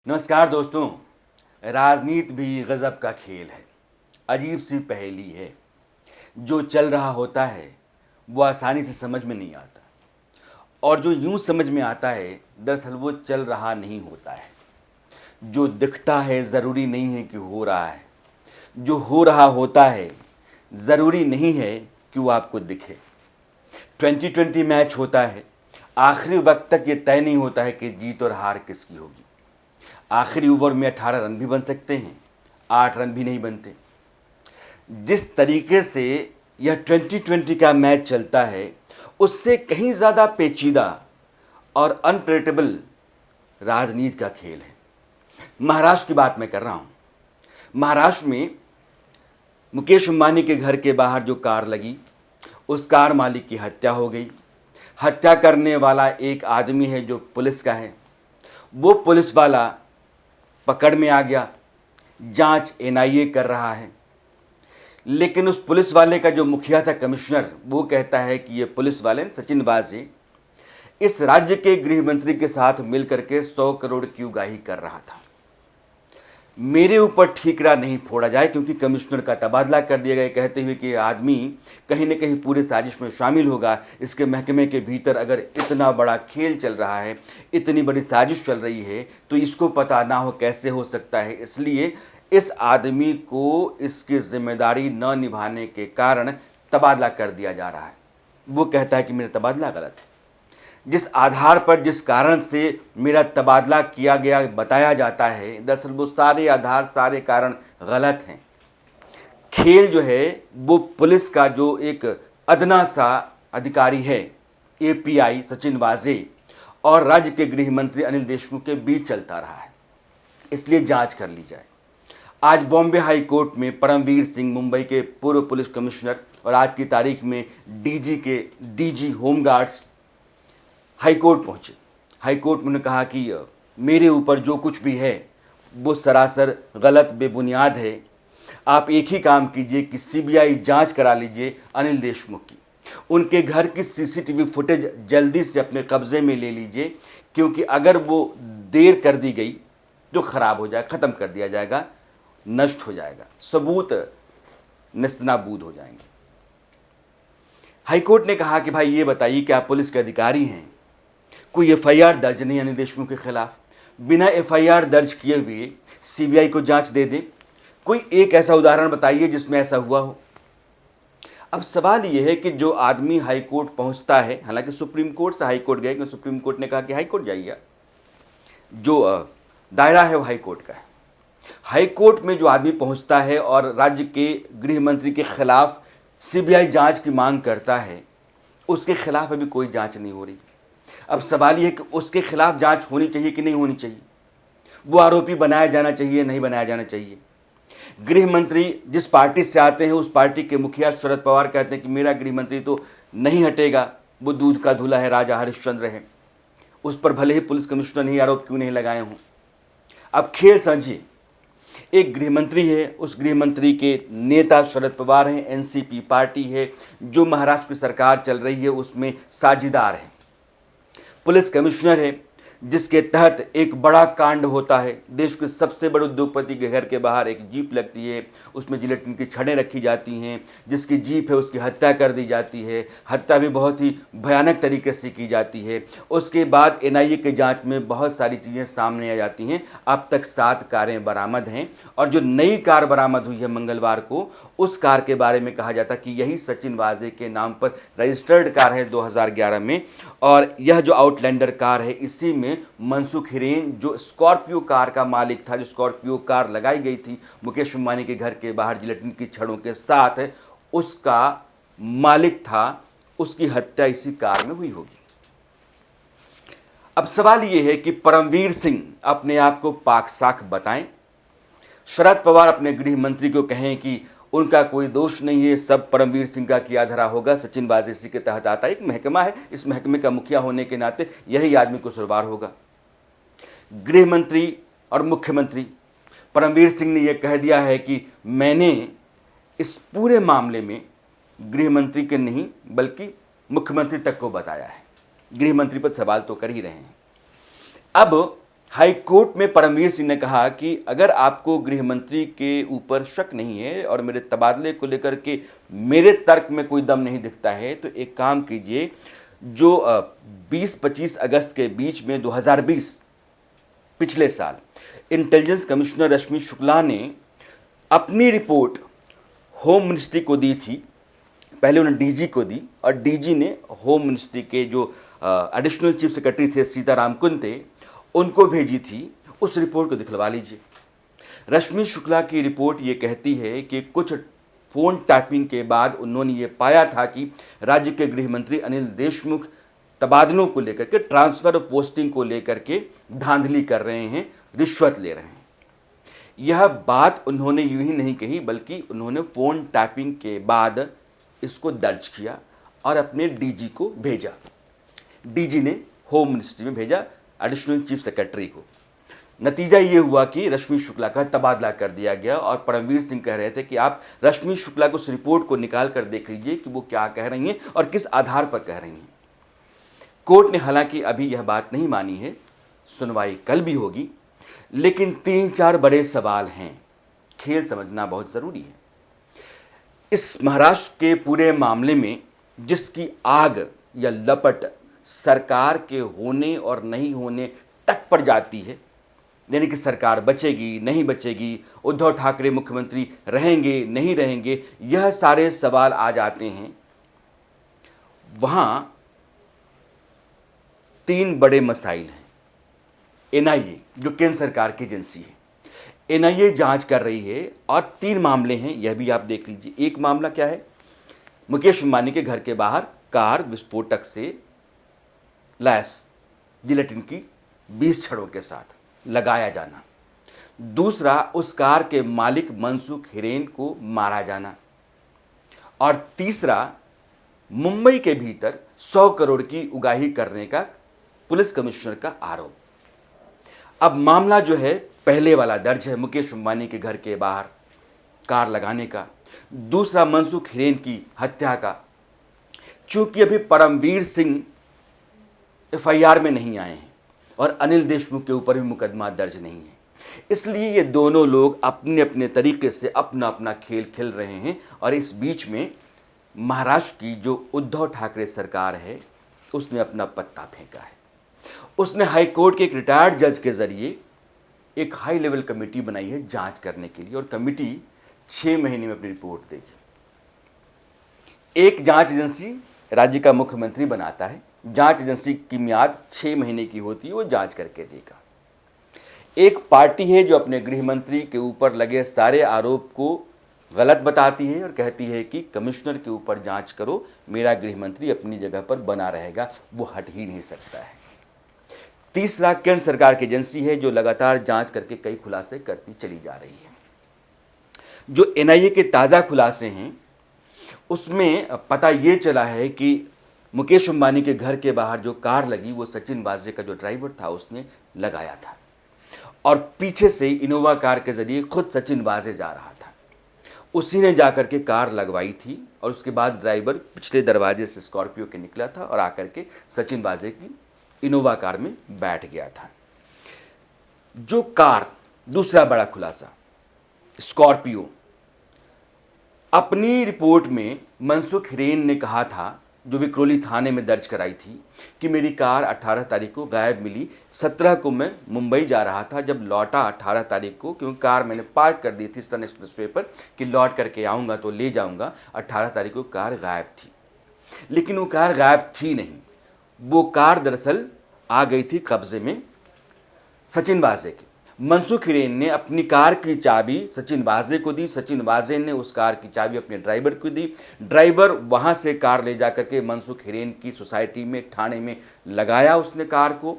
नमस्कार दोस्तों। राजनीति भी गज़ब का खेल है, अजीब सी पहेली है। जो चल रहा होता है वो आसानी से समझ में नहीं आता, और जो यूं समझ में आता है दरअसल वो चल रहा नहीं होता है। जो दिखता है ज़रूरी नहीं है कि हो रहा है, जो हो रहा होता है ज़रूरी नहीं है कि वो आपको दिखे। 2020 मैच होता है, आखिरी वक्त तक ये तय नहीं होता है कि जीत और हार किसकी होगी। आखिरी ओवर में 18 रन भी बन सकते हैं, 8 रन भी नहीं बनते। जिस तरीके से यह 2020 का मैच चलता है उससे कहीं ज़्यादा पेचीदा और अनप्रेडिक्टेबल राजनीति का खेल है। महाराष्ट्र की बात मैं कर रहा हूँ। महाराष्ट्र में मुकेश अंबानी के घर के बाहर जो कार लगी, उस कार मालिक की हत्या हो गई। हत्या करने वाला एक आदमी है जो पुलिस का है। वो पुलिस वाला पकड़ में आ गया, जांच एनआईए कर रहा है। लेकिन उस पुलिस वाले का जो मुखिया था, कमिश्नर, वो कहता है कि ये पुलिस वाले सचिन वाजे इस राज्य के गृह मंत्री के साथ मिलकर के 100 करोड़ की उगाही कर रहा था। मेरे ऊपर ठीकरा नहीं फोड़ा जाए, क्योंकि कमिश्नर का तबादला कर दिया गया, कहते हुए कि ये आदमी कहीं न कहीं पूरे साजिश में शामिल होगा। इसके महकमे के भीतर अगर इतना बड़ा खेल चल रहा है, इतनी बड़ी साजिश चल रही है, तो इसको पता ना हो कैसे हो सकता है। इसलिए इस आदमी को इसकी जिम्मेदारी न निभाने के कारण तबादला कर दिया जा रहा है। वो कहता है कि मेरा तबादला गलत है। जिस आधार पर, जिस कारण से मेरा तबादला किया गया बताया जाता है, दरअसल वो सारे आधार, सारे कारण गलत हैं। खेल जो है वो पुलिस का जो एक अदना सा अधिकारी है, एपीआई सचिन वाजे, और राज्य के गृह मंत्री अनिल देशमुख के बीच चलता रहा है। इसलिए जांच कर ली जाए। आज बॉम्बे हाई कोर्ट में परमवीर सिंह, मुंबई के पूर्व पुलिस कमिश्नर और आज की तारीख में डीजी होमगार्ड्स, हाई कोर्ट पहुंचे। हाई कोर्ट में उन्होंने कहा कि मेरे ऊपर जो कुछ भी है वो सरासर गलत, बेबुनियाद है। आप एक ही काम कीजिए कि सीबीआई जांच करा लीजिए अनिल देशमुख की। उनके घर की सीसीटीवी फुटेज जल्दी से अपने कब्जे में ले लीजिए, क्योंकि अगर वो देर कर दी गई तो ख़राब हो जाएगा, ख़त्म कर दिया जाएगा, नष्ट हो जाएगा, सबूत नेस्तनाबूद हो जाएंगे। हाईकोर्ट ने कहा कि भाई ये बताइए कि आप पुलिस के अधिकारी हैं, कोई एफआईआर दर्ज नहीं अनिल देशमुख के खिलाफ। बिना एफआईआर दर्ज किए हुए सीबीआई को जांच दे दे। कोई एक ऐसा उदाहरण बताइए जिसमें ऐसा हुआ हो। अब सवाल यह है कि जो आदमी हाई कोर्ट पहुंचता है, हालांकि सुप्रीम कोर्ट से हाई कोर्ट गए, क्योंकि सुप्रीम कोर्ट ने कहा कि हाई कोर्ट जाइए, जो दायरा है वो हाई कोर्ट का है। हाई कोर्ट में जो आदमी पहुंचता है और राज्य के गृह मंत्री के खिलाफ सीबीआई जांच की मांग करता है, उसके खिलाफ अभी कोई जांच नहीं हो रही। अब सवाल यह है कि उसके खिलाफ जांच होनी चाहिए कि नहीं होनी चाहिए। वो आरोपी बनाया जाना चाहिए, नहीं बनाया जाना चाहिए। गृह मंत्री जिस पार्टी से आते हैं, उस पार्टी के मुखिया शरद पवार कहते हैं कि मेरा गृह मंत्री तो नहीं हटेगा, वो दूध का धुला है, राजा हरिश्चंद्र है, उस पर भले ही पुलिस कमिश्नर ही आरोप क्यों नहीं लगाए हों। अब खेल समझिए, एक गृह मंत्री है, उस गृह मंत्री के नेता शरद पवार हैं, एनसीपी पार्टी है जो महाराष्ट्र की सरकार चल रही है, उसमें साझीदार है। पुलिस कमिश्नर है जिसके तहत एक बड़ा कांड होता है। देश के सबसे बड़े उद्योगपति के घर के बाहर एक जीप लगती है, उसमें जिलेटिन की छड़ें रखी जाती हैं। जिसकी जीप है उसकी हत्या कर दी जाती है। हत्या भी बहुत ही भयानक तरीके से की जाती है। उसके बाद एनआईए की जांच में बहुत सारी चीज़ें सामने आ जाती हैं। अब तक 7 कारें बरामद हैं, और जो नई कार बरामद हुई है मंगलवार को, उस कार के बारे में कहा जाता कि यही सचिन वाजे के नाम पर रजिस्टर्ड कार है 2011 में, और यह जो आउटलैंडर कार है इसी में मनसुख हिरेन, जो स्कॉर्पियो कार का मालिक था, जो स्कॉर्पियो कार लगाई गई थी मुकेश अंबानी के घर के बाहर जिलेटिन की छड़ों के साथ, उसका मालिक था। उसकी हत्या इसी कार में हुई होगी। अब सवाल यह है कि परमवीर सिंह अपने आप को पाक साख बताएं, शरद पवार अपने गृह मंत्री को कहें कि उनका कोई दोष नहीं है, सब परमवीर सिंह का किया धरा होगा, सचिन वाजे इसी के तहत आता है, एक महकमा है, इस महकमे का मुखिया होने के नाते यही आदमी को सुरवार होगा। गृह मंत्री और मुख्यमंत्री परमवीर सिंह ने यह कह दिया है कि मैंने इस पूरे मामले में गृह मंत्री के नहीं बल्कि मुख्यमंत्री तक को बताया है। गृह मंत्री पर सवाल तो कर ही रहे हैं। अब हाई कोर्ट में परमवीर सिंह ने कहा कि अगर आपको गृह मंत्री के ऊपर शक नहीं है और मेरे तबादले को लेकर के मेरे तर्क में कोई दम नहीं दिखता है तो एक काम कीजिए, जो 20-25 अगस्त के बीच में 2020 पिछले साल इंटेलिजेंस कमिश्नर रश्मि शुक्ला ने अपनी रिपोर्ट होम मिनिस्ट्री को दी थी, पहले उन्होंने डीजी को दी और डीजी ने होम मिनिस्ट्री के जो एडिशनल चीफ सेक्रेटरी थे सीताराम कुंते उनको भेजी थी। उस रिपोर्ट को दिखलवा लीजिए। रश्मि शुक्ला की रिपोर्ट ये कहती है कि कुछ फ़ोन टैपिंग के बाद उन्होंने ये पाया था कि राज्य के गृह मंत्री अनिल देशमुख तबादलों को लेकर के, ट्रांसफ़र और पोस्टिंग को लेकर के धांधली कर रहे हैं, रिश्वत ले रहे हैं। यह बात उन्होंने यूं ही नहीं कही बल्कि उन्होंने फ़ोन टैपिंग के बाद इसको दर्ज किया और अपने डीजी को भेजा। डीजी ने होम मिनिस्ट्री में भेजा एडिशनल चीफ सेक्रेटरी को। नतीजा ये हुआ कि रश्मि शुक्ला का तबादला कर दिया गया और परमवीर सिंह कह रहे थे कि आप रश्मि शुक्ला को उस रिपोर्ट को निकाल कर देख लीजिए कि वो क्या कह रही हैं और किस आधार पर कह रही हैं। कोर्ट ने हालांकि अभी यह बात नहीं मानी है, सुनवाई कल भी होगी, लेकिन 3-4 बड़े सवाल हैं। खेल समझना बहुत ज़रूरी है। इस महाराष्ट्र के पूरे मामले में जिसकी आग या लपट सरकार के होने और नहीं होने तक पर जाती है, यानी कि सरकार बचेगी नहीं बचेगी, उद्धव ठाकरे मुख्यमंत्री रहेंगे नहीं रहेंगे, यह सारे सवाल आ जाते हैं। वहाँ 3 बड़े मसाइल हैं। एनआईए जो केंद्र सरकार की एजेंसी है, एनआईए जांच कर रही है और 3 मामले हैं, यह भी आप देख लीजिए। एक मामला क्या है, मुकेश अंबानी के घर के बाहर कार विस्फोटक से लैस जिलेटिन की 20 छड़ों के साथ लगाया जाना। दूसरा, उस कार के मालिक मनसुख हिरेन को मारा जाना। और तीसरा, मुंबई के भीतर 100 करोड़ की उगाही करने का पुलिस कमिश्नर का आरोप। अब मामला जो है पहले वाला दर्ज है, मुकेश अंबानी के घर के बाहर कार लगाने का। दूसरा, मनसुख हिरेन की हत्या का। चूंकि अभी परमवीर सिंह एफआईआर में नहीं आए हैं और अनिल देशमुख के ऊपर भी मुकदमा दर्ज नहीं है, इसलिए ये दोनों लोग अपने अपने तरीके से अपना अपना खेल खेल रहे हैं। और इस बीच में महाराष्ट्र की जो उद्धव ठाकरे सरकार है उसने अपना पत्ता फेंका है। उसने हाई कोर्ट के एक रिटायर्ड जज के जरिए एक हाई लेवल कमेटी बनाई है जांच करने के लिए, और कमेटी 6 महीने में अपनी रिपोर्ट देगी। एक जांच एजेंसी राज्य का मुख्यमंत्री बनाता है, जांच एजेंसी की मियाद 6 महीने की होती है, वो जांच करके देगा। एक पार्टी है जो अपने गृह मंत्री के ऊपर लगे सारे आरोप को गलत बताती है और कहती है कि कमिश्नर के ऊपर जांच करो, मेरा गृह मंत्री अपनी जगह पर बना रहेगा, वो हट ही नहीं सकता है। तीसरा, केंद्र सरकार की एजेंसी है जो लगातार जांच करके कई खुलासे करती चली जा रही है। जो एनआईए के ताज़ा खुलासे हैं उसमें पता ये चला है कि मुकेश अंबानी के घर के बाहर जो कार लगी वो सचिन वाजे का जो ड्राइवर था उसने लगाया था, और पीछे से इनोवा कार के जरिए खुद सचिन वाजे जा रहा था, उसी ने जाकर के कार लगवाई थी। और उसके बाद ड्राइवर पिछले दरवाजे से स्कॉर्पियो के निकला था और आकर के सचिन वाजे की इनोवा कार में बैठ गया था। जो कार, दूसरा बड़ा खुलासा, स्कॉर्पियो, अपनी रिपोर्ट में मनसुख हिरेन ने कहा था, जो विक्रोली थाने में दर्ज कराई थी, कि मेरी कार 18 तारीख को गायब मिली। 17 को मैं मुंबई जा रहा था, जब लौटा 18 तारीख को, क्योंकि कार मैंने पार्क कर दी थी ईस्टर्न एक्सप्रेसवे पर कि लौट करके आऊँगा तो ले जाऊँगा। 18 तारीख को कार गायब थी, लेकिन वो कार गायब थी नहीं। वो कार दरअसल आ गई थी कब्जे में सचिन वाजे के। मनसुख हिरेन ने अपनी कार की चाबी सचिन वाजे को दी, सचिन वाजे ने उस कार की चाबी अपने ड्राइवर को दी। ड्राइवर वहाँ से कार ले जाकर के मनसुख हिरेन की सोसाइटी में, थाने में लगाया उसने कार को।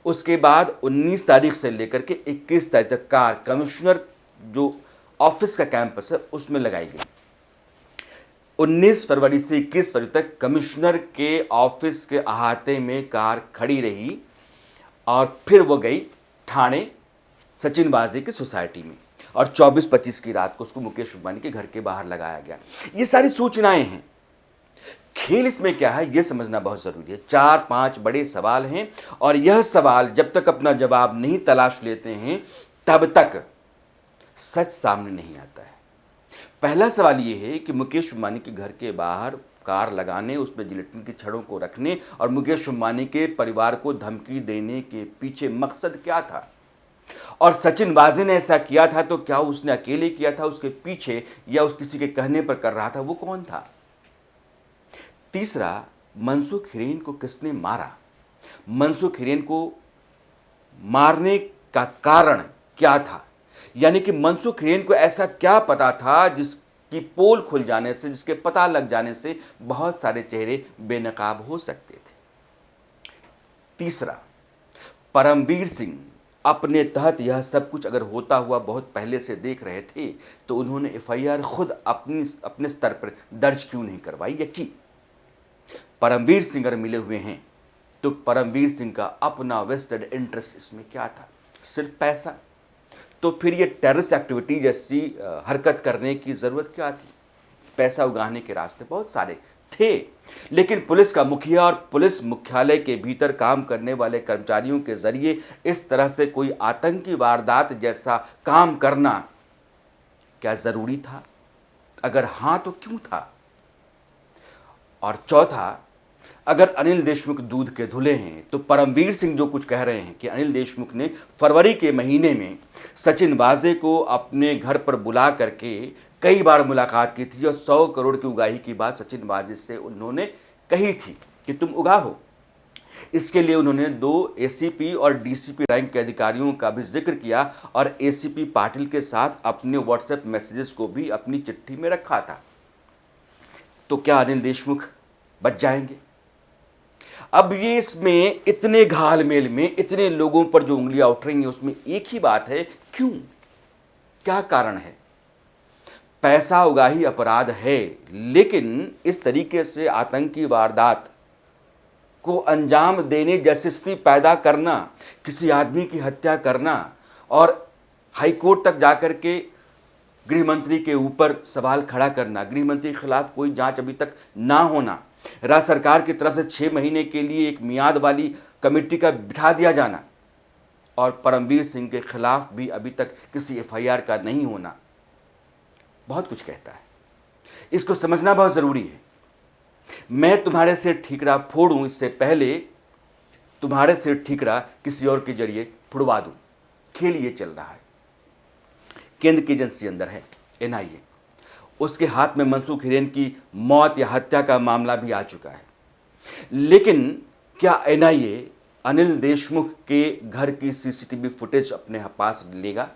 उसके बाद 19 तारीख से लेकर के 21 तारीख तक कार कमिश्नर जो ऑफिस का कैंपस है उसमें लगाई गई। 19 फरवरी से 21 फरवरी तक कमिश्नर के ऑफिस के अहाते में कार खड़ी रही और फिर वो गई थाने सचिन वाजे की सोसाइटी में, और 24-25 की रात को उसको मुकेश अंबानी के घर के बाहर लगाया गया। ये सारी सूचनाएं हैं। खेल इसमें क्या है यह समझना बहुत ज़रूरी है। 4-5 बड़े सवाल हैं और यह सवाल जब तक अपना जवाब नहीं तलाश लेते हैं तब तक सच सामने नहीं आता है। पहला सवाल यह है कि मुकेश अंबानी के घर के बाहर कार लगाने, उसमें जिलेटिन की छड़ों को रखने और मुकेश अंबानी के परिवार को धमकी देने के पीछे मकसद क्या था? और सचिन वाजे ने ऐसा किया था तो क्या उसने अकेले किया था, उसके पीछे या उस किसी के कहने पर कर रहा था, वो कौन था? तीसरा, मनसुख हिरेन को किसने मारा? मनसुख हिरेन को मारने का कारण क्या था? यानी कि मनसुख हिरेन को ऐसा क्या पता था जिसकी पोल खुल जाने से, जिसके पता लग जाने से बहुत सारे चेहरे बेनकाब हो सकते थे। तीसरा, परमवीर सिंह अपने तहत यह सब कुछ अगर होता हुआ बहुत पहले से देख रहे थे तो उन्होंने एफआईआर खुद अपने स्तर पर दर्ज क्यों नहीं करवाई या की? परमवीर सिंह अगर मिले हुए हैं तो परमवीर सिंह का अपना वेस्टेड इंटरेस्ट इसमें क्या था? सिर्फ पैसा? तो फिर ये टेररिस्ट एक्टिविटी जैसी हरकत करने की ज़रूरत क्या थी? पैसा उगाने के रास्ते बहुत सारे थे, लेकिन पुलिस का मुखिया और पुलिस मुख्यालय के भीतर काम करने वाले कर्मचारियों के जरिए इस तरह से कोई आतंकी वारदात जैसा काम करना क्या ज़रूरी था? अगर हाँ तो क्यों था? और चौथा, अगर अनिल देशमुख दूध के धुले हैं तो परमवीर सिंह जो कुछ कह रहे हैं कि अनिल देशमुख ने फरवरी के महीने में सचिन वाजे को अपने घर पर बुला करके कई बार मुलाकात की थी और 100 करोड़ की उगाही की बात सचिन वाजे से उन्होंने कही थी कि तुम उगाहो। इसके लिए उन्होंने 2 एसीपी और डीसीपी रैंक के अधिकारियों का भी जिक्र किया और एसीपी पाटिल के साथ अपने व्हाट्सएप मैसेजेस को भी अपनी चिट्ठी में रखा था। तो क्या अनिल देशमुख बच जाएंगे? अब ये इसमें इतने घालमेल में इतने लोगों पर जो उंगलियां उठ रही हैं उसमें एक ही बात है, क्यों? क्या कारण है? पैसा उगाही अपराध है, लेकिन इस तरीके से आतंकी वारदात को अंजाम देने जैसी स्थिति पैदा करना, किसी आदमी की हत्या करना और हाईकोर्ट तक जाकर के गृह मंत्री के ऊपर सवाल खड़ा करना, गृह मंत्री के खिलाफ कोई जांच अभी तक ना होना, राज्य सरकार की तरफ से 6 महीने के लिए एक मियाद वाली कमेटी का बिठा दिया जाना और परमवीर सिंह के खिलाफ भी अभी तक किसी एफआईआर का नहीं होना, बहुत कुछ कहता है। इसको समझना बहुत ज़रूरी है। मैं तुम्हारे से ठीकरा फोड़ूं इससे पहले तुम्हारे से ठीकरा किसी और के जरिए फुड़वा दूं। खेल ये चल रहा है। केंद्र की एजेंसी अंदर है एनआईए, उसके हाथ में मनसुख हिरेन की मौत या हत्या का मामला भी आ चुका है। लेकिन क्या एनआईए अनिल देशमुख के घर की सीसीटीवी फुटेज अपने पास लेगा?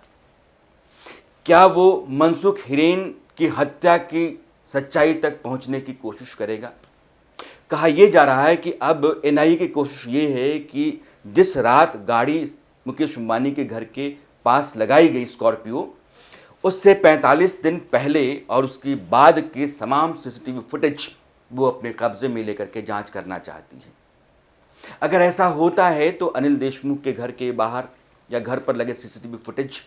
क्या वो मनसुख हिरेन की हत्या की सच्चाई तक पहुंचने की कोशिश करेगा? कहा यह जा रहा है कि अब एनआईए की कोशिश ये है कि जिस रात गाड़ी मुकेश अंबानी के घर के पास लगाई गई स्कॉर्पियो, उससे 45 दिन पहले और उसके बाद के तमाम सीसीटीवी फुटेज वो अपने कब्जे में लेकर के जांच करना चाहती है। अगर ऐसा होता है तो अनिल देशमुख के घर के बाहर या घर पर लगे सीसीटीवी फुटेज,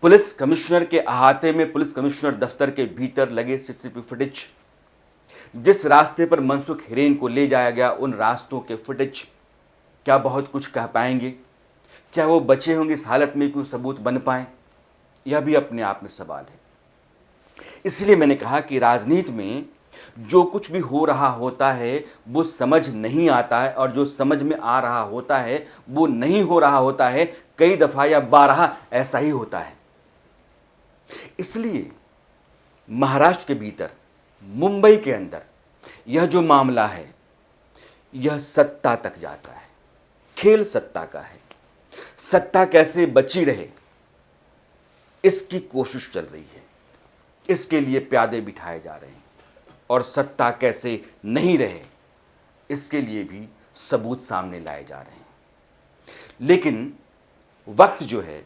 पुलिस कमिश्नर के अहाते में पुलिस कमिश्नर दफ्तर के भीतर लगे सीसीटीवी फुटेज, जिस रास्ते पर मनसुख हिरेन को ले जाया गया उन रास्तों के फुटेज, क्या बहुत कुछ कह पाएंगे? क्या वो बचे होंगे इस हालत में कोई सबूत बन पाए? यह भी अपने आप में सवाल है। इसलिए मैंने कहा कि राजनीति में जो कुछ भी हो रहा होता है वो समझ नहीं आता है और जो समझ में आ रहा होता है वो नहीं हो रहा होता है। कई दफ़ा या 12 ऐसा ही होता है। इसलिए महाराष्ट्र के भीतर, मुंबई के अंदर यह जो मामला है यह सत्ता तक जाता है। खेल सत्ता का है। सत्ता कैसे बची रहे इसकी कोशिश चल रही है। इसके लिए प्यादे बिठाए जा रहे हैं और सत्ता कैसे नहीं रहे इसके लिए भी सबूत सामने लाए जा रहे हैं। लेकिन वक्त जो है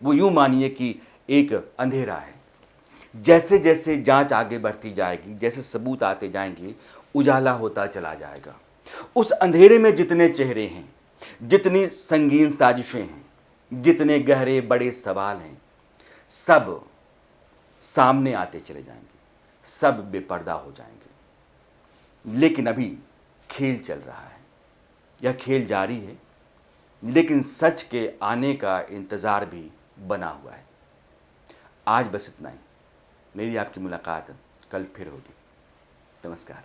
वो यूं मानिए कि एक अंधेरा है। जैसे जैसे जांच आगे बढ़ती जाएगी, जैसे सबूत आते जाएंगे, उजाला होता चला जाएगा। उस अंधेरे में जितने चेहरे हैं, जितनी संगीन साजिशें हैं, जितने गहरे बड़े सवाल हैं, सब सामने आते चले जाएंगे, सब बेपर्दा हो जाएंगे। लेकिन अभी खेल चल रहा है, यह खेल जारी है, लेकिन सच के आने का इंतज़ार भी बना हुआ है। आज बस इतना ही। मेरी आपकी मुलाकात कल फिर होगी। नमस्कार।